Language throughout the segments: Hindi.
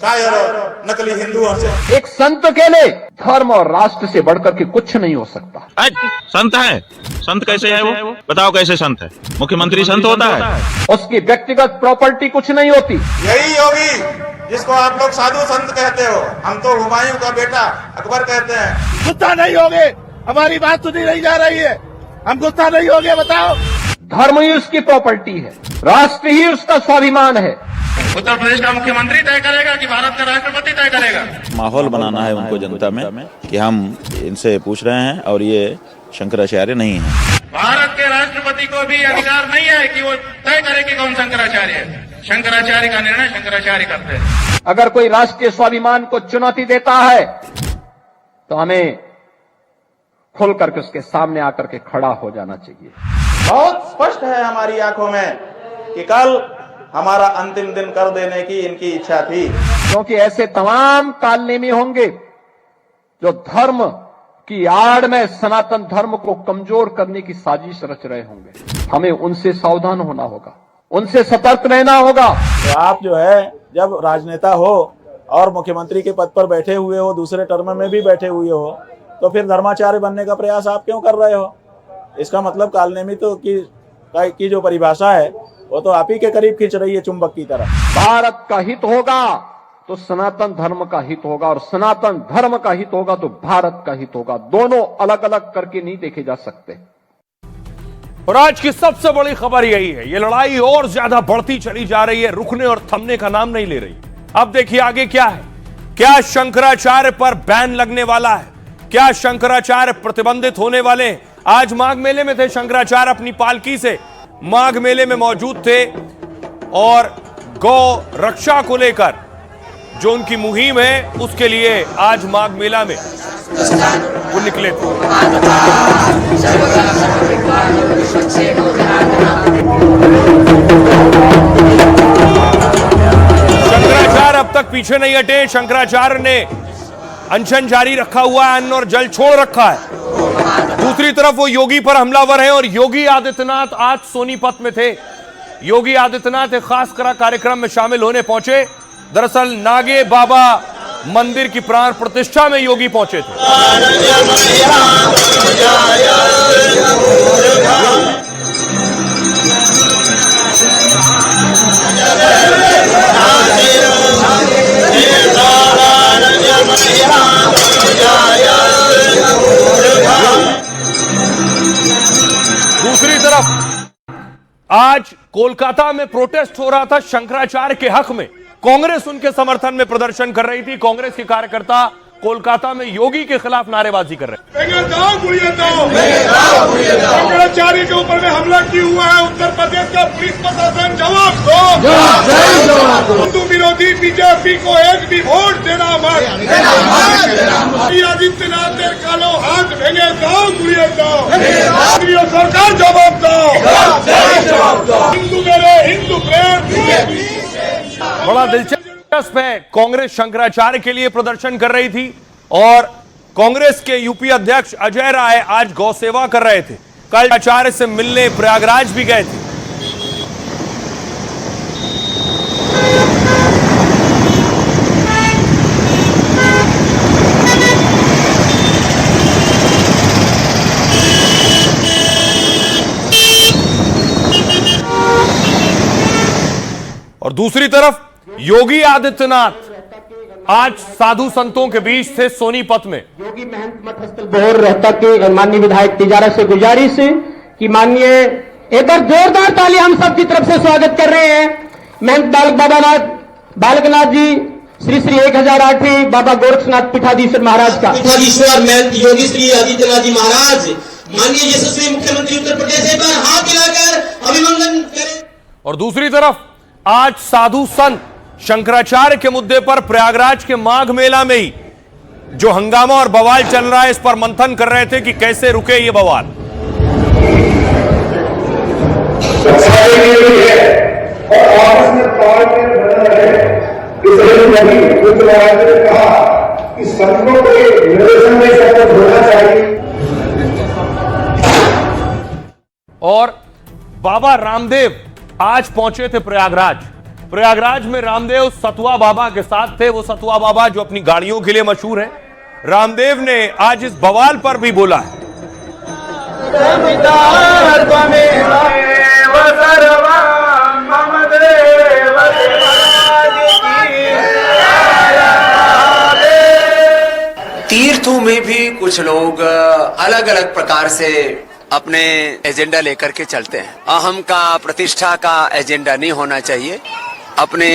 कायर और नकली हिंदुओं से। एक संत के लिए धर्म और राष्ट्र से बढ़कर के कुछ नहीं हो सकता। संत है? संत कैसे है वो? बताओ कैसे संत है? मुख्यमंत्री संत होता है? उसकी व्यक्तिगत प्रॉपर्टी कुछ नहीं होती। यही योगी जिसको आप लोग साधु संत कहते हो, हम तो हुमायूं का बेटा अकबर कहते हैं। गुस्सा नहीं होगे? हमारी बात सुनी नहीं जा रही है, हम गुस्सा नहीं होगे? बताओ। धर्म ही उसकी प्रॉपर्टी है, राष्ट्र ही उसका स्वाभिमान है। उत्तर प्रदेश का मुख्यमंत्री तय करेगा कि भारत का राष्ट्रपति तय करेगा? माहौल बनाना है उनको जनता में कि हम इनसे पूछ रहे हैं और ये शंकराचार्य नहीं है। भारत के राष्ट्रपति को भी अधिकार नहीं है कि वो तय करे कि कौन शंकराचार्य है। शंकराचार्य का निर्णय शंकराचार्य करते हैं। अगर कोई राष्ट्रीय स्वाभिमान को चुनौती देता है तो हमें खुल करके उसके सामने आकर के खड़ा हो जाना चाहिए। बहुत स्पष्ट है हमारी आंखों में कि कल हमारा अंतिम दिन कर देने की इनकी इच्छा थी, क्योंकि ऐसे तमाम कालनेमी होंगे जो धर्म की आड़ में सनातन धर्म को कमजोर करने की साजिश रच रहे होंगे। हमें उनसे सावधान होना होगा, उनसे सतर्क रहना होगा। तो आप जो है जब राजनेता हो और मुख्यमंत्री के पद पर बैठे हुए हो, दूसरे टर्म में भी बैठे हुए हो, तो फिर धर्माचार्य बनने का प्रयास आप क्यों कर रहे हो? इसका मतलब कालनेमी तो की जो परिभाषा है वो तो आप ही के करीब खींच रही है चुंबक की तरह। भारत का हित होगा तो सनातन धर्म का हित होगा, और सनातन धर्म का हित होगा तो भारत का हित होगा। दोनों अलग अलग करके नहीं देखे जा सकते। और आज की सबसे बड़ी खबर यही है, ये लड़ाई और ज्यादा बढ़ती चली जा रही है, रुकने और थमने का नाम नहीं ले रही। अब देखिए आगे क्या है। क्या शंकराचार्य पर बैन लगने वाला है? क्या शंकराचार्य प्रतिबंधित होने वाले हैं? आज माघ मेले में थे शंकराचार्य, अपनी पालकी से माघ मेले में मौजूद थे और गौ रक्षा को लेकर जो उनकी मुहिम है उसके लिए आज माघ मेला में वो निकले थे। शंकराचार्य अब तक पीछे नहीं हटे। शंकराचार्य ने अनशन जारी रखा हुआ है, अन्न और जल छोड़ रखा है। दूसरी तरफ वो योगी पर हमलावर है और योगी आदित्यनाथ आज सोनीपत में थे। योगी आदित्यनाथ एक खास कार्यक्रम में शामिल होने पहुंचे। दरअसल नागे बाबा मंदिर की प्राण प्रतिष्ठा में योगी पहुंचे थे। दूसरी तरफ आज कोलकाता में प्रोटेस्ट हो रहा था शंकराचार्य के हक में। कांग्रेस उनके समर्थन में प्रदर्शन कर रही थी। कांग्रेस के कार्यकर्ता कोलकाता में योगी के खिलाफ नारेबाजी कर रहे थे। शंकराचार्य के ऊपर में हमला किया हुआ है उत्तर प्रदेश का पुलिस प्रशासन, जवाब दो। हिंदू विरोधी बीजेपी को एक भी वोट देना मत। आदित्यनाथ ने कालो हाथ भेजे दो सरकार जवाब दो। हिंदू मेरे हिंदू प्रेम। बड़ा दिलचस्प है, कांग्रेस शंकराचार्य के लिए प्रदर्शन कर रही थी और कांग्रेस के यूपी अध्यक्ष अजय राय आज गौ सेवा कर रहे थे। कल आचार्य से मिलने प्रयागराज भी गए थे। और दूसरी तरफ योगी आदित्यनाथ आज साधु संतों के बीच थे सोनीपत में। योगी महंत मठस्थल बोहर रहता के माननीय विधायक तिजारा से गुजारिश है कि माननीय एक बार जोरदार ताली हम सबकी तरफ से स्वागत कर रहे हैं। महंत बालकनाथ जी श्री श्री 1008 बाबा गोरक्षनाथ पीठाधीश्वर महाराज का पीठाधीश्वर महंत योगी श्री आदित्यनाथ जी महाराज माननीय यशस्वी मुख्यमंत्री उत्तर प्रदेश एक बार हाथ मिलाकर अभिनंदन करें। और दूसरी तरफ आज साधु संत शंकराचार्य के मुद्दे पर प्रयागराज के माघ मेला में ही जो हंगामा और बवाल चल रहा है, इस पर मंथन कर रहे थे कि कैसे रुके ये बवाल। और बाबा रामदेव आज पहुंचे थे प्रयागराज प्रयागराज में रामदेव सतुआ बाबा के साथ थे। वो सतुआ बाबा जो अपनी गाड़ियों के लिए मशहूर है। रामदेव ने आज इस बवाल पर भी बोला है। तीर्थों में भी कुछ लोग अलग अलग प्रकार से अपने एजेंडा लेकर के चलते हैं। अहम का, प्रतिष्ठा का एजेंडा नहीं होना चाहिए। अपने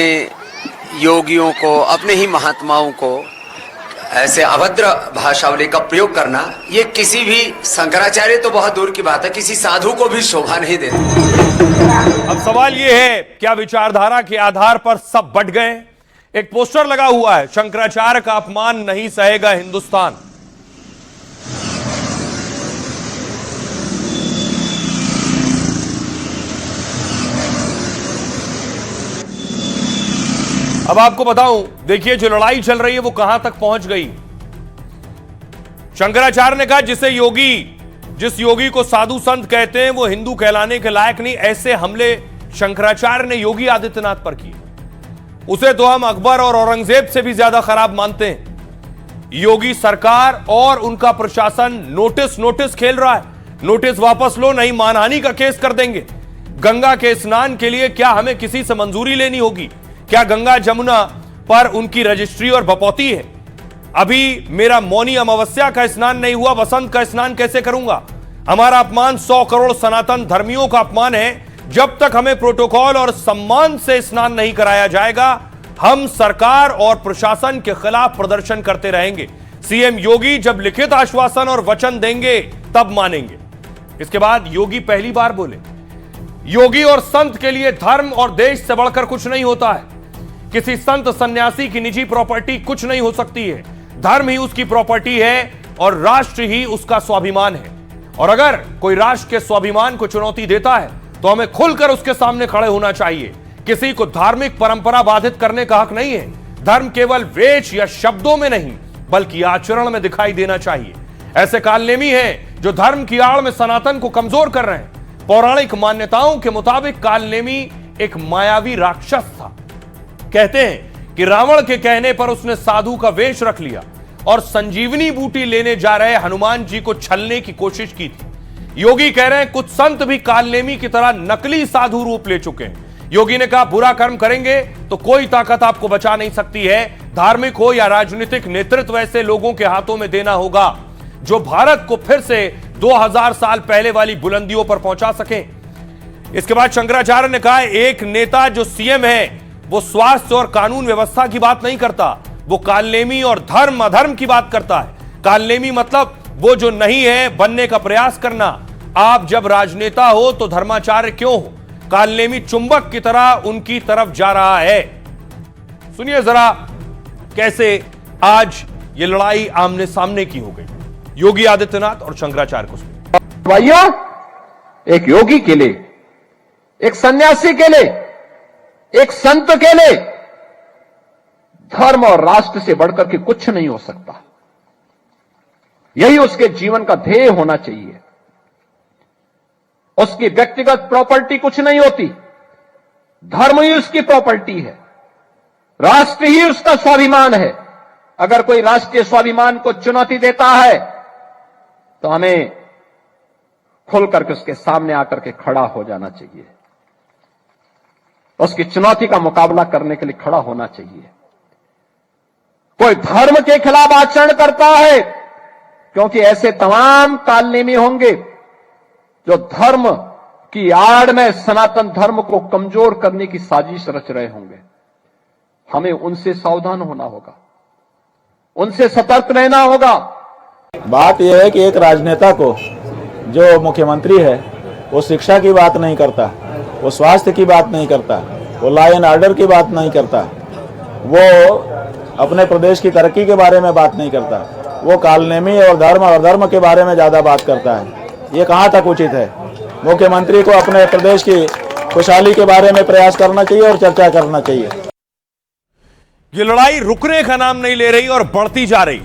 योगियों को, अपने ही महात्माओं को ऐसे अभद्र भाषावली का प्रयोग करना, ये किसी भी शंकराचार्य तो बहुत दूर की बात है, किसी साधु को भी शोभा नहीं देता। अब सवाल ये है, क्या विचारधारा के आधार पर सब बट गए? एक पोस्टर लगा हुआ है, शंकराचार्य का अपमान नहीं सहेगा हिंदुस्तान। अब आपको बताऊं, देखिए जो लड़ाई चल रही है वो कहां तक पहुंच गई। शंकराचार्य ने कहा जिस योगी को साधु संत कहते हैं वो हिंदू कहलाने के लायक नहीं। ऐसे हमले शंकराचार्य ने योगी आदित्यनाथ पर किए। उसे तो हम अकबर और औरंगजेब से भी ज्यादा खराब मानते हैं। योगी सरकार और उनका प्रशासन नोटिस खेल रहा है। नोटिस वापस लो, नहीं मानहानि का केस कर देंगे। गंगा के स्नान के लिए क्या हमें किसी से मंजूरी लेनी होगी? क्या गंगा जमुना पर उनकी रजिस्ट्री और बपौती है? अभी मेरा मौनी अमावस्या का स्नान नहीं हुआ, बसंत का स्नान कैसे करूंगा? हमारा अपमान 100 करोड़ सनातन धर्मियों का अपमान है। जब तक हमें प्रोटोकॉल और सम्मान से स्नान नहीं कराया जाएगा, हम सरकार और प्रशासन के खिलाफ प्रदर्शन करते रहेंगे। सीएम योगी जब लिखित आश्वासन और वचन देंगे तब मानेंगे। इसके बाद योगी पहली बार बोले, योगी और संत के लिए धर्म और देश से बढ़कर कुछ नहीं होता है। किसी संत सन्यासी की निजी प्रॉपर्टी कुछ नहीं हो सकती है। धर्म ही उसकी प्रॉपर्टी है और राष्ट्र ही उसका स्वाभिमान है। और अगर कोई राष्ट्र के स्वाभिमान को चुनौती देता है तो हमें खुलकर उसके सामने खड़े होना चाहिए। किसी को धार्मिक परंपरा बाधित करने का हक नहीं है। धर्म केवल वेश या शब्दों में नहीं बल्कि आचरण में दिखाई देना चाहिए। ऐसे कालनेमी हैं जो धर्म की आड़ में सनातन को कमजोर कर रहे हैं। पौराणिक मान्यताओं के मुताबिक कालनेमी एक मायावी राक्षस था। कहते हैं कि रावण के कहने पर उसने साधु का वेश रख लिया और संजीवनी बूटी लेने जा रहे हनुमान जी को छलने की कोशिश की थी। योगी कह रहे हैं कुछ संत भी कालनेमी की तरह नकली साधु रूप ले चुके हैं। योगी ने कहा बुरा कर्म करेंगे तो कोई ताकत आपको बचा नहीं सकती है। धार्मिक हो या राजनीतिक नेतृत्व ऐसे लोगों के हाथों में देना होगा जो भारत को फिर से 2000 साल पहले वाली बुलंदियों पर पहुंचा सके। इसके बाद शंकराचार्य ने कहा एक नेता जो सीएम है वो स्वास्थ्य और कानून व्यवस्था की बात नहीं करता, वो कालनेमी और धर्म अधर्म की बात करता है। कालनेमी मतलब वो जो नहीं है बनने का प्रयास करना। आप जब राजनेता हो तो धर्माचार्य क्यों हो? कालनेमी चुंबक की तरह उनकी तरफ जा रहा है। सुनिए जरा कैसे आज ये लड़ाई आमने सामने की हो गई, योगी आदित्यनाथ और शंकराचार्य को। भाइयों, एक योगी के लिए, एक सन्यासी के लिए, एक संत के लिए धर्म और राष्ट्र से बढ़कर के कुछ नहीं हो सकता। यही उसके जीवन का ध्येय होना चाहिए। उसकी व्यक्तिगत प्रॉपर्टी कुछ नहीं होती, धर्म ही उसकी प्रॉपर्टी है, राष्ट्र ही उसका स्वाभिमान है। अगर कोई राष्ट्रीय स्वाभिमान को चुनौती देता है तो हमें खुल करके उसके सामने आकर के खड़ा हो जाना चाहिए, उसकी चुनौती का मुकाबला करने के लिए खड़ा होना चाहिए। कोई धर्म के खिलाफ आचरण करता है, क्योंकि ऐसे तमाम कालनेमी होंगे जो धर्म की आड़ में सनातन धर्म को कमजोर करने की साजिश रच रहे होंगे। हमें उनसे सावधान होना होगा, उनसे सतर्क रहना होगा। बात यह है कि एक राजनेता को, जो मुख्यमंत्री है, वो शिक्षा की बात नहीं करता, वो स्वास्थ्य की बात नहीं करता, वो लॉ एंड ऑर्डर की बात नहीं करता, वो अपने प्रदेश की तरक्की के बारे में बात नहीं करता, वो कालनेमी और धर्म के बारे में ज्यादा बात करता है। ये कहाँ तक उचित है? मुख्यमंत्री को अपने प्रदेश की खुशहाली के बारे में प्रयास करना चाहिए और चर्चा करना चाहिए। ये लड़ाई रुकने का नाम नहीं ले रही और बढ़ती जा रही।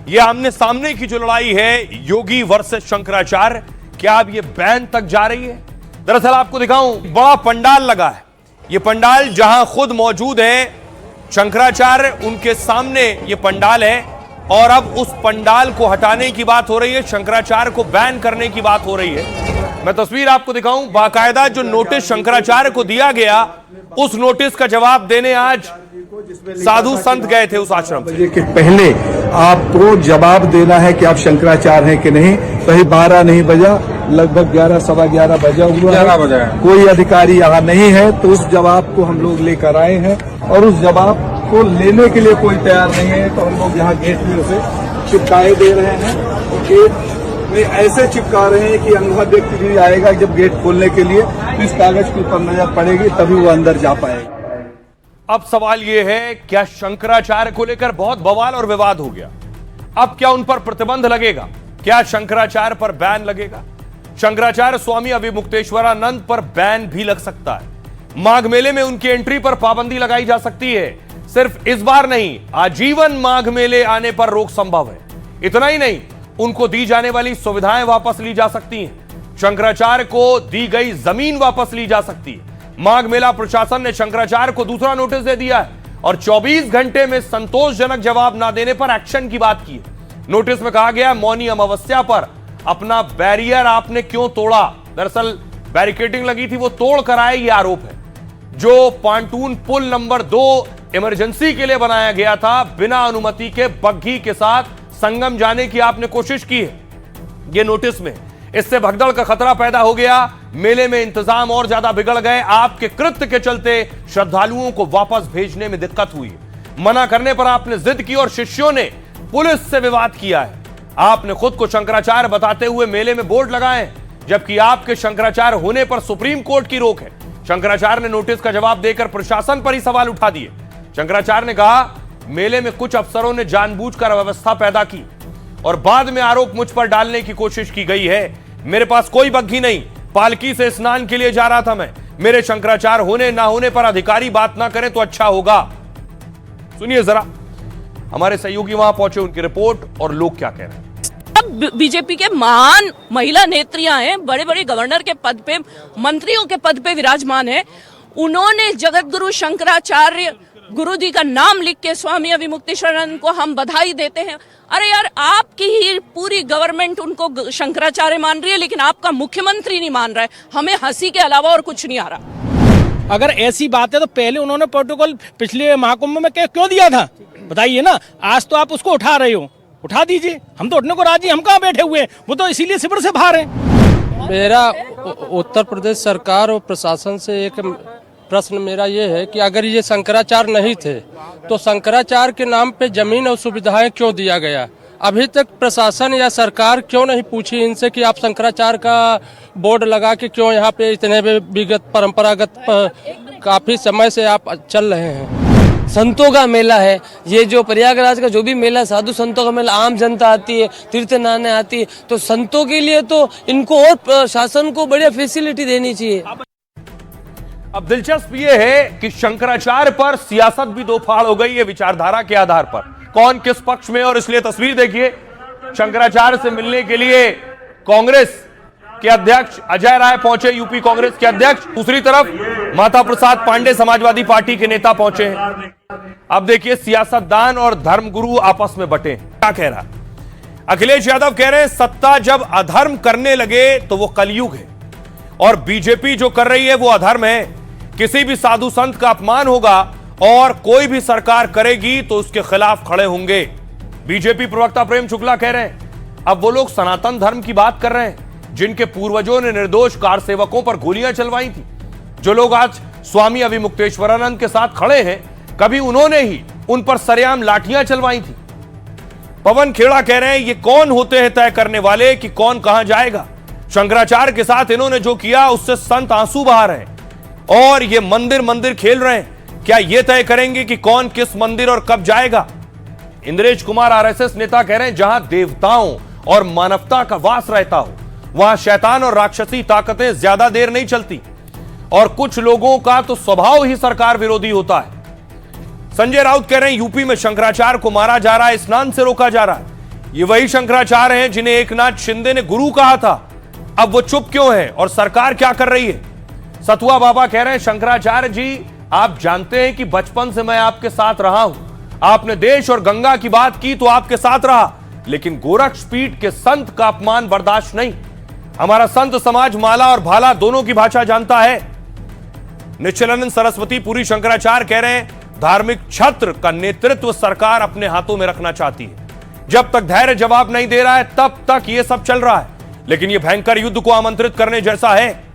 ये आमने सामने की जो लड़ाई है योगी वर्सेस शंकराचार्य, क्या अब ये बैन तक जा रही है? दरअसल आपको दिखाऊं, बड़ा पंडाल लगा है। ये पंडाल जहां खुद मौजूद है, शंकराचार्य उनके सामने ये पंडाल है और अब उस पंडाल को हटाने की बात हो रही है, शंकराचार्य को बैन करने की बात हो रही है। मैं तस्वीर आपको दिखाऊं, बाकायदा जो नोटिस शंकराचार्य को दिया गया, उस नोटिस का जवाब देने आज साधु संत गए थे उस आश्रम से। कि पहले आपको जवाब देना है कि आप शंकराचार्य हैं कि नहीं। कहीं 12 नहीं बजा, लगभग 11 सवा 11 बजा हुआ है। कोई अधिकारी यहाँ नहीं है, तो उस जवाब को हम लोग लेकर आए हैं और उस जवाब को लेने के लिए कोई तैयार नहीं है, तो हम लोग यहाँ गेट में उसे चिपकाए दे रहे हैं। और गेट में ऐसे चिपका रहे हैं कि अंधा व्यक्ति भी आएगा जब गेट खोलने के लिए, तो इस कागज के ऊपर नजर पड़ेगी तभी वो अंदर जा पाएगा। अब सवाल यह है, क्या शंकराचार्य को लेकर बहुत बवाल और विवाद हो गया, अब क्या उन पर प्रतिबंध लगेगा? क्या शंकराचार्य पर बैन लगेगा? शंकराचार्य स्वामी अविमुक्तेश्वरानंद पर बैन भी लग सकता है। माघ मेले में उनकी एंट्री पर पाबंदी लगाई जा सकती है। सिर्फ इस बार नहीं, आजीवन माघ मेले आने पर रोक संभव है। इतना ही नहीं, उनको दी जाने वाली सुविधाएं वापस ली जा सकती हैं। शंकराचार्य को दी गई जमीन वापस ली जा सकती है। माघ मेला प्रशासन ने शंकराचार्य को दूसरा नोटिस दे दिया है और 24 घंटे में संतोषजनक जवाब ना देने पर एक्शन की बात की है। नोटिस में कहा गया, मौनी अमावस्या पर अपना बैरियर आपने क्यों तोड़ा? दरअसल बैरिकेडिंग लगी थी, वो तोड़ कर आए, ये आरोप है। जो पांटून पुल नंबर 2 इमरजेंसी के लिए बनाया गया था, बिना अनुमति के बग्घी के साथ संगम जाने की आपने कोशिश की है, ये नोटिस में। इससे भगदड़ का खतरा पैदा हो गया, मेले में इंतजाम और ज्यादा बिगड़ गए। आपके कृत्य के चलते श्रद्धालुओं को वापस भेजने में दिक्कत हुई। मना करने पर आपने जिद की और शिष्यों ने पुलिस से विवाद किया है। आपने खुद को शंकराचार्य बताते हुए मेले में बोर्ड लगाए, जबकि आपके शंकराचार्य होने पर सुप्रीम कोर्ट की रोक है। शंकराचार्य ने नोटिस का जवाब देकर प्रशासन पर ही सवाल उठा दिए। शंकराचार्य ने कहा, मेले में कुछ अफसरों ने जानबूझकर अव्यवस्था पैदा की और बाद में आरोप मुझ पर डालने की कोशिश की गई है। मेरे पास कोई बग्घी नहीं, पालकी से स्नान के लिए जा रहा था मैं। मेरे शंकराचार्य होने ना होने पर अधिकारी बात ना करें तो अच्छा होगा। सुनिए जरा, हमारे सहयोगी वहां पहुंचे, उनकी रिपोर्ट और लोग क्या कह रहे हैं। बीजेपी के महान महिला नेत्रियां हैं, बड़े बड़े गवर्नर के पद पे, मंत्रियों के पद पे विराजमान है। उन्होंने जगत गुरु शंकराचार्य गुरु जी का नाम लिख के स्वामी अविमुक्तेश्वरानंद को हम बधाई देते हैं। अरे यार, आपकी ही पूरी गवर्नमेंट उनको शंकराचार्य मान रही है, लेकिन आपका मुख्यमंत्री नहीं मान रहा है। हमें हंसी के अलावा और कुछ नहीं आ रहा। अगर ऐसी बात है तो पहले उन्होंने प्रोटोकॉल पिछले महाकुंभ में क्यों दिया था, बताइए ना। आज तो आप उसको उठा रहे हो, उठा दीजिए, हम तो उठने को राजी, हम कहाँ बैठे हुए हैं, वो तो इसीलिए शिविर से बाहर है। मेरा उत्तर प्रदेश सरकार और प्रशासन से एक प्रश्न मेरा ये है कि अगर ये शंकराचार्य नहीं थे तो शंकराचार्य के नाम पे जमीन और सुविधाएं क्यों दिया गया? अभी तक प्रशासन या सरकार क्यों नहीं पूछी इनसे कि आप शंकराचार्य का बोर्ड लगा के क्यों यहाँ पे इतने विगत परंपरागत काफी समय से आप चल रहे हैं? संतों का मेला है ये, जो प्रयागराज का जो भी मेला, साधु संतों का मेला, आम जनता आती है, तीर्थ नहाने आती है, तो संतों के लिए तो इनको और शासन को बढ़िया फैसिलिटी देनी चाहिए। अब दिलचस्प ये है कि शंकराचार्य पर सियासत भी दो फाड़ हो गई है विचारधारा के आधार पर, कौन किस पक्ष में। और इसलिए तस्वीर देखिए, शंकराचार्य से मिलने के लिए कांग्रेस के अध्यक्ष अजय राय पहुंचे, यूपी कांग्रेस के अध्यक्ष। दूसरी तरफ माता प्रसाद पांडे समाजवादी पार्टी के नेता पहुंचे हैं। अब देखिए, सियासतदान और धर्मगुरु आपस में बटे। क्या कह रहा अखिलेश यादव? कह रहे हैं सत्ता जब अधर्म करने लगे तो वो कलयुग है और बीजेपी जो कर रही है वो अधर्म है। किसी भी साधु संत का अपमान होगा और कोई भी सरकार करेगी तो उसके खिलाफ खड़े होंगे। बीजेपी प्रवक्ता प्रेम शुक्ला कह रहे हैं, अब वो लोग सनातन धर्म की बात कर रहे हैं जिनके पूर्वजों ने निर्दोष कार सेवकों पर गोलियां चलवाई थी। जो लोग आज स्वामी अविमुक्तेश्वरानंद के साथ खड़े हैं, कभी उन्होंने ही उन पर सरेआम लाठियां चलवाई थी। पवन खेड़ा कह रहे हैं, ये कौन होते हैं तय करने वाले कि कौन कहां जाएगा? शंकराचार्य के साथ इन्होंने जो किया उससे संत आंसू बहा रहे हैं और ये मंदिर मंदिर खेल रहे हैं। क्या ये तय करेंगे कि कौन किस मंदिर और कब जाएगा? इंद्रेश कुमार आरएसएस नेता कह रहे हैं, जहां देवताओं और मानवता का वास रहता हो वहां शैतान और राक्षसी ताकतें ज्यादा देर नहीं चलती और कुछ लोगों का तो स्वभाव ही सरकार विरोधी होता है। संजय राउत कह रहे हैं, यूपी में शंकराचार्य को मारा जा रहा है, स्नान से रोका जा रहा है। ये वही शंकराचार्य हैं जिन्हें एकनाथ शिंदे ने गुरु कहा था। अब वो चुप क्यों है और सरकार क्या कर रही है? सतुआ बाबा कह रहे हैं, शंकराचार्य जी आप जानते हैं कि बचपन से मैं आपके साथ रहा हूं, आपने देश और गंगा की बात की तो आपके साथ रहा, लेकिन गोरक्षपीठ के संत का अपमान बर्दाश्त नहीं। हमारा संत समाज माला और भाला दोनों की भाषा जानता है। निश्चलानंद सरस्वती पुरी शंकराचार्य कह रहे हैं, धार्मिक छत्र का नेतृत्व सरकार अपने हाथों में रखना चाहती है। जब तक धैर्य जवाब नहीं दे रहा है तब तक यह सब चल रहा है, लेकिन यह भयंकर युद्ध को आमंत्रित करने जैसा है।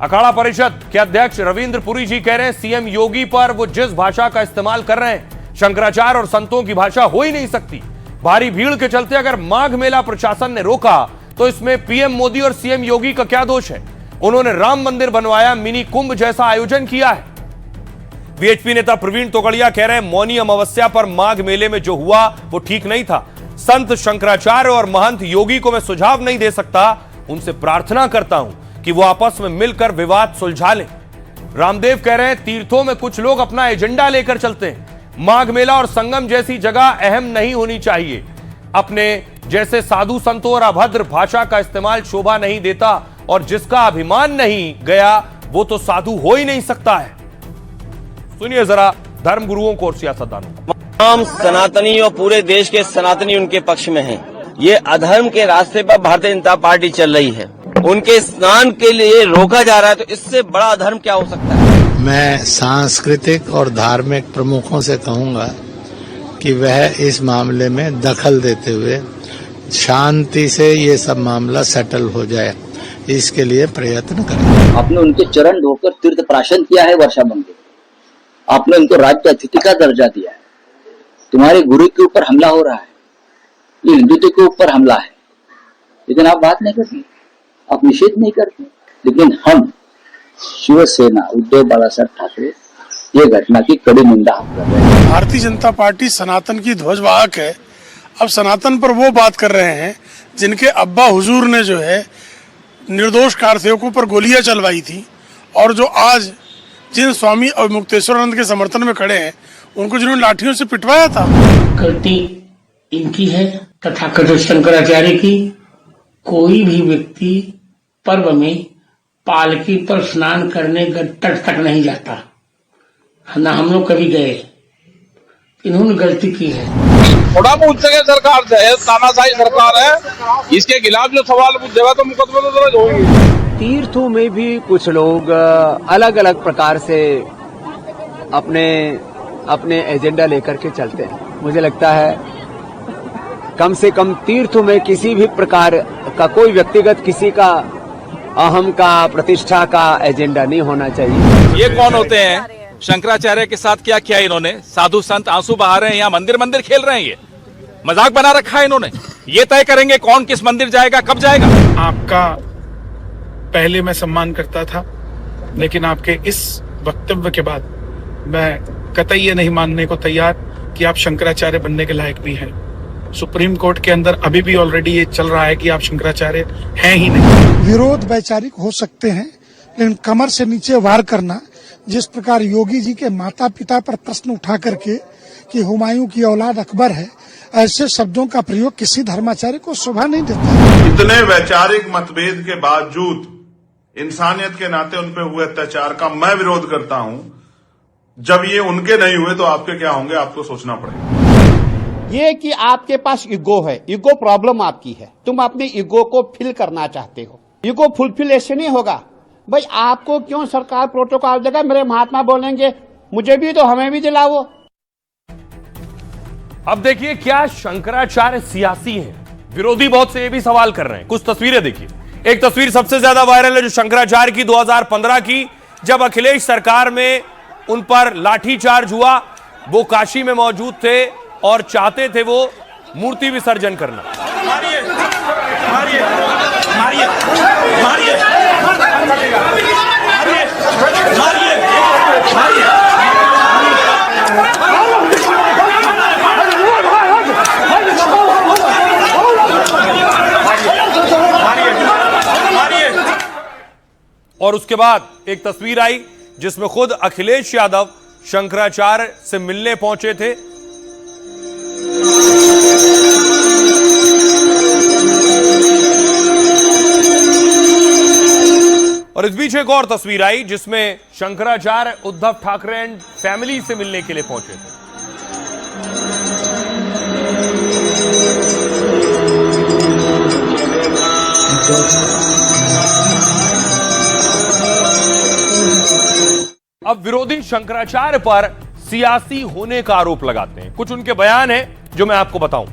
अखाड़ा परिषद के अध्यक्ष रविंद्र पुरी जी कह रहे हैं, सीएम योगी पर वो जिस भाषा का इस्तेमाल कर रहे हैं, शंकराचार्य और संतों की भाषा हो ही नहीं सकती। भारी भीड़ के चलते अगर माघ मेला प्रशासन ने रोका तो इसमें पीएम मोदी और सीएम योगी का क्या दोष है? उन्होंने राम मंदिर बनवाया, मिनी कुंभ जैसा आयोजन किया है। वीएचपी नेता प्रवीण तोगड़िया कह रहे हैं, मौनी अमावस्या पर माघ मेले में जो हुआ वो ठीक नहीं था। संत शंकराचार्य और महंत योगी को मैं सुझाव नहीं दे सकता, उनसे प्रार्थना करता हूं कि वो आपस में मिलकर विवाद सुलझा लें। रामदेव कह रहे हैं, तीर्थों में कुछ लोग अपना एजेंडा लेकर चलते हैं, माघ मेला और संगम जैसी जगह अहम नहीं होनी चाहिए। अपने जैसे साधु संतों और अभद्र भाषा का इस्तेमाल शोभा नहीं देता, और जिसका अभिमान नहीं गया वो तो साधु हो ही नहीं सकता है। सुनिए जरा धर्म गुरुओं को और सियासतदानों को। तमाम सनातनी और पूरे देश के सनातनी उनके पक्ष में हैं। ये अधर्म के रास्ते पर भारतीय जनता पार्टी चल रही है, उनके स्नान के लिए रोका जा रहा है, तो इससे बड़ा अधर्म क्या हो सकता है? मैं सांस्कृतिक और धार्मिक प्रमुखों से कहूंगा कि वह इस मामले में दखल देते हुए शांति से ये सब मामला सेटल हो जाए, इसके लिए प्रयत्न करें। आपने उनके चरण धोकर तीर्थ प्राशन किया है वर्षा मंदिर, आपने उनको राज्य अतिथि का दर्जा दिया है। तुम्हारे गुरु के ऊपर हमला हो रहा है, ये हिंदुत्व के ऊपर हमला है, लेकिन आप बात नहीं करते, आप निषेध नहीं करते। लेकिन हम शिवसेना उद्धव बालासाहेब ठाकरे ये घटना की कड़ी निंदा कर रहे हैं। भारतीय जनता पार्टी सनातन की ध्वजवाहक है। अब सनातन पर वो बात कर रहे हैं जिनके अब्बा हुजूर ने जो है निर्दोष कारसेवकों पर गोलियां चलवाई थी, और जो आज जिन स्वामी और मुक्तेश्वरानंद के समर्थन में खड़े हैं उनको जिन्होंने लाठियों से पिटवाया था। गलती इनकी है, तथाकथित शंकराचार्य की। कोई भी व्यक्ति पर्व में पालकी पर स्नान करने तट तक नहीं जाता, ना हम लोग कभी गए। इन्होंने गलती की है। थोड़ा बहुत जगह सरकार है, तानाशाही सरकार है, इसके खिलाफ जो सवाल पूछेगा तो मुकदमे तो दर्ज होंगे। तीर्थों में भी कुछ लोग अलग अलग प्रकार से अपने एजेंडा लेकर के चलते हैं। मुझे लगता है कम से कम तीर्थों में किसी भी प्रकार का कोई व्यक्तिगत किसी का अहम का प्रतिष्ठा का एजेंडा नहीं होना चाहिए। ये कौन होते हैं? शंकराचार्य के साथ क्या किया इन्होंने? साधु संत आंसू बहा रहे हैं, यहाँ मंदिर मंदिर खेल रहे हैं, ये मजाक बना रखा है इन्होंने। ये तय करेंगे कौन किस मंदिर जाएगा, कब जाएगा। आपका पहले मैं सम्मान करता था, लेकिन आपके इस वक्तव्य के बाद मैं कतई ये नहीं मानने को तैयार कि आप शंकराचार्य बनने के लायक भी हैं। सुप्रीम कोर्ट के अंदर अभी भी ऑलरेडी ये चल रहा है कि आप शंकराचार्य हैं ही नहीं। विरोध वैचारिक हो सकते हैं, लेकिन कमर से नीचे वार करना, जिस प्रकार योगी जी के माता पिता पर प्रश्न उठा करके कि हुमायूं की औलाद अकबर है, ऐसे शब्दों का प्रयोग किसी धर्माचार्य को शोभा नहीं देता। इतने वैचारिक मतभेद के बावजूद इंसानियत के नाते उन पे हुए अत्याचार का मैं विरोध करता हूं। जब ये उनके नहीं हुए तो आपके क्या होंगे, आपको सोचना पड़ेगा। ये कि आपके पास ईगो है, ईगो प्रॉब्लम आपकी है, तुम अपने ईगो को फिल करना चाहते हो। ईगो फुलफिल ऐसे नहीं होगा। भाई आपको क्यों सरकार प्रोटोकॉल देगा? मेरे महात्मा बोलेंगे मुझे भी तो हमें भी दिलाओ। अब देखिए क्या शंकराचार्य सियासी हैं? विरोधी बहुत से ये भी सवाल कर रहे हैं। कुछ तस्वीरें देखिए। एक तस्वीर सबसे ज्यादा वायरल है जो शंकराचार्य की 2015 की, जब अखिलेश सरकार में उन पर लाठीचार्ज हुआ। वो काशी में मौजूद थे और चाहते थे वो मूर्ति विसर्जन करना। मारिए, मारिए, मारिए, मारिए, और उसके बाद एक तस्वीर आई जिसमें खुद अखिलेश यादव शंकराचार्य से मिलने पहुंचे थे। और इस बीच एक और तस्वीर आई जिसमें शंकराचार्य उद्धव ठाकरे एंड फैमिली से मिलने के लिए पहुंचे थे। अब विरोधी शंकराचार्य पर सियासी होने का आरोप लगाते हैं। कुछ उनके बयान हैं जो मैं आपको बताऊं।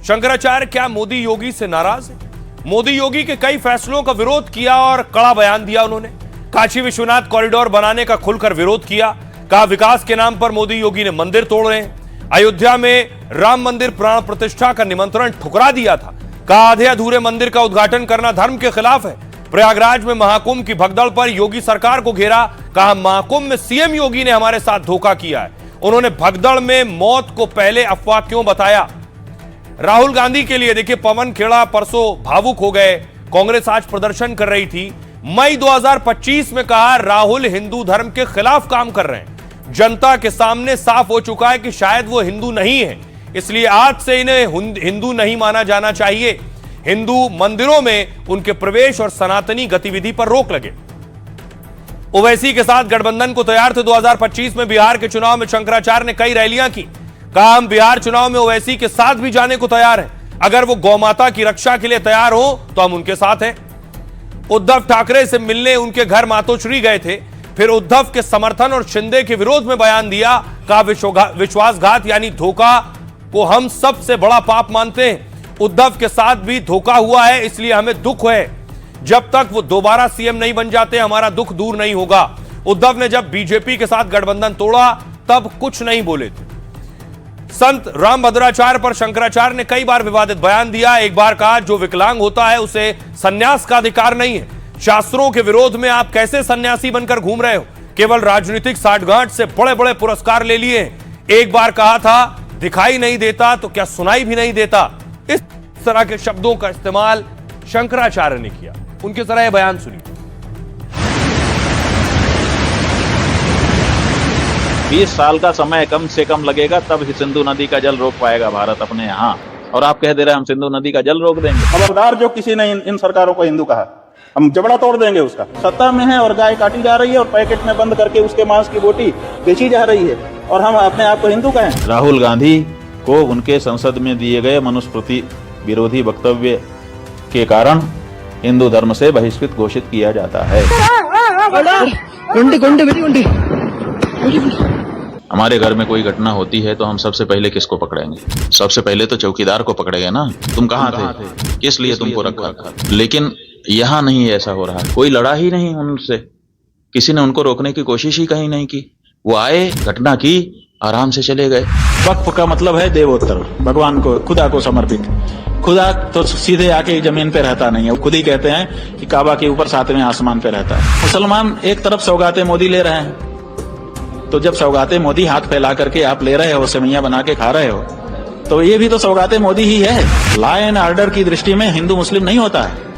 शंकराचार्य क्या मोदी योगी से नाराज है? मोदी योगी के कई फैसलों का विरोध किया और कड़ा बयान दिया उन्होंने। काशी विश्वनाथ कॉरिडोर बनाने का खुलकर विरोध किया। कहा विकास के नाम पर मोदी योगी ने मंदिर तोड़ रहे हैं। अयोध्या में राम मंदिर प्राण प्रतिष्ठा का निमंत्रण ठुकरा दिया था। कहा आधे अधूरे मंदिर का उद्घाटन करना धर्म के खिलाफ है। प्रयागराज में महाकुंभ की भगदड़ पर योगी सरकार को घेरा। कहा महाकुंभ में सीएम योगी ने हमारे साथ धोखा किया है। उन्होंने भगदड़ में मौत को पहले अफवाह क्यों बताया। राहुल गांधी के लिए देखिए, पवन खेड़ा परसों भावुक हो गए। कांग्रेस आज प्रदर्शन कर रही थी। मई 2025 में कहा राहुल हिंदू धर्म के खिलाफ काम कर रहे हैं। जनता के सामने साफ हो चुका है कि शायद वो हिंदू नहीं है, इसलिए आज से इन्हें हिंदू नहीं माना जाना चाहिए। हिंदू मंदिरों में उनके प्रवेश और सनातनी गतिविधि पर रोक लगे। ओवैसी के साथ गठबंधन को तैयार थे। 2025 में बिहार के चुनाव में शंकराचार्य ने कई रैलियां की। कहा हम बिहार चुनाव में ओवैसी के साथ भी जाने को तैयार हैं। अगर वो गौमाता की रक्षा के लिए तैयार हो तो हम उनके साथ हैं। उद्धव ठाकरे से मिलने उनके घर मातोश्री गए थे। फिर उद्धव के समर्थन और शिंदे के विरोध में बयान दिया। कहा विश्वासघात यानी धोखा को हम सबसे बड़ा पाप मानते हैं। उद्धव के साथ भी धोखा हुआ है, इसलिए हमें दुख है। जब तक वो दोबारा सीएम नहीं बन जाते हमारा दुख दूर नहीं होगा। उद्धव ने जब बीजेपी के साथ गठबंधन तोड़ा तब कुछ नहीं बोले थे। संत रामभद्राचार्य पर शंकराचार्य ने कई बार विवादित बयान दिया। एक बार कहा जो विकलांग होता है उसे सन्यास का अधिकार नहीं है। शास्त्रों के विरोध में आप कैसे सन्यासी बनकर घूम रहे हो? केवल राजनीतिक साठगांठ से बड़े बड़े पुरस्कार ले लिए। एक बार कहा था दिखाई नहीं देता तो क्या सुनाई भी नहीं देता। इस तरह के शब्दों का इस्तेमाल शंकराचार्य ने किया। उनके जरा यह बयान सुनिए। 20 साल का समय कम से कम लगेगा, तब सिंधु नदी का जल रोक पाएगा भारत अपने यहाँ। और आप कह दे रहे हैं हम सिंधु नदी का जल रोक देंगे। खबरदार जो किसी ने इन सरकारों को हिंदू कहा, हम जबड़ा तोड़ देंगे उसका। सत्ता में है और गाय काटी जा रही है और पैकेट में बंद करके उसके मांस की बोटी बेची जा रही है और हम अपने आप को हिंदू कहें। राहुल गांधी को उनके संसद में दिए गए मनुस्मृति विरोधी वक्तव्य के कारण हिंदू धर्म से बहिष्कृत घोषित किया जाता है। हमारे घर में कोई घटना होती है तो हम सबसे पहले किसको पकड़ेंगे? सबसे पहले तो चौकीदार को पकड़ेंगे ना। तुम कहाँ थे? किस लिए तुमको रखा? लेकिन यहाँ नहीं ऐसा हो रहा। कोई लड़ा ही नहीं उनसे, किसी ने उनको रोकने की कोशिश ही कहीं नहीं की। वो आए, घटना की, आराम से चले गए। वक्फ का मतलब है देवोत्तर, भगवान को, खुदा को समर्पित। खुदा तो सीधे आके जमीन पे रहता नहीं है। खुद ही कहते हैं कि काबा के ऊपर 7वें आसमान पे रहता है। मुसलमान एक तरफ सौगाते मोदी ले रहे हैं, तो जब सौगाते मोदी हाथ फैला करके आप ले रहे हो, सेवैयां बना के खा रहे हो, तो ये भी तो सौगाते मोदी ही है। लॉ एंड ऑर्डर की दृष्टि में हिंदू मुस्लिम नहीं होता है।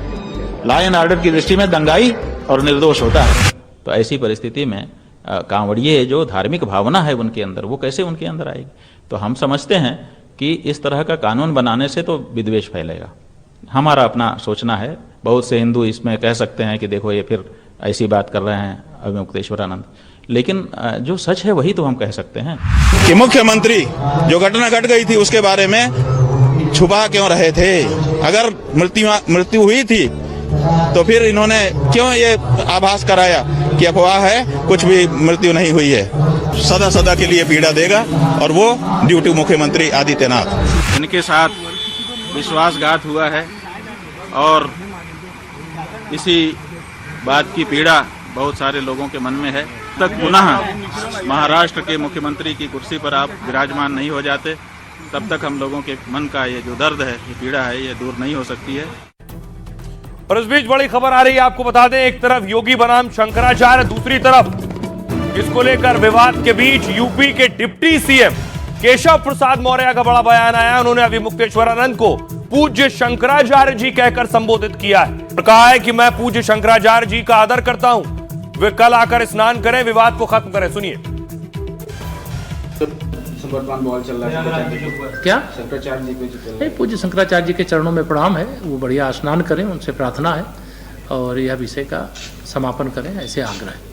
लॉ एंड ऑर्डर की दृष्टि में दंगाई और निर्दोष होता है। तो ऐसी परिस्थिति में कांवड़िए जो धार्मिक भावना है उनके अंदर, वो कैसे उनके अंदर आएगी? तो हम समझते हैं कि इस तरह का कानून बनाने से तो विद्वेष फैलेगा। हमारा अपना सोचना है। बहुत से हिंदू इसमें कह सकते हैं कि देखो ये फिर ऐसी बात कर रहे हैं अविमुक्तेश्वरानंद, लेकिन जो सच है वही तो हम कह सकते हैं कि मुख्यमंत्री जो घटना घट गई थी उसके बारे में छुपा क्यों रहे थे। अगर मृत्यु हुई थी तो फिर इन्होंने क्यों ये आभास कराया कि अफवाह है, कुछ भी मृत्यु नहीं हुई है। सदा सदा के लिए पीड़ा देगा और वो ड्यूटी मुख्यमंत्री आदित्यनाथ। इनके साथ विश्वासघात हुआ है और इसी बात की पीड़ा बहुत सारे लोगों के मन में है। तक पुनः महाराष्ट्र के मुख्यमंत्री की कुर्सी पर आप विराजमान नहीं हो जाते, तब तक हम लोगों के मन का ये जो दर्द है, ये पीड़ा है, ये दूर नहीं हो सकती है। और इस बीच बड़ी खबर आ रही है, आपको बता दें, एक तरफ योगी बनाम शंकराचार्य, दूसरी तरफ इसको लेकर विवाद के बीच यूपी के डिप्टी सीएम केशव प्रसाद मौर्य का बड़ा बयान आया। उन्होंने अविमुक्तेश्वरानंद को पूज्य शंकराचार्य जी कहकर संबोधित किया है। कहा है कि मैं पूज्य शंकराचार्य जी का आदर करता हूं, वे कल आकर स्नान करें, विवाद को खत्म करें। सुनिए। बॉल चल रहा है क्या शंकराचार्य जी पे? पूज्य शंकराचार्य जी के चरणों में प्रणाम है। वो बढ़िया स्नान करें, उनसे प्रार्थना है और यह विषय का समापन करें, ऐसे आग्रह है।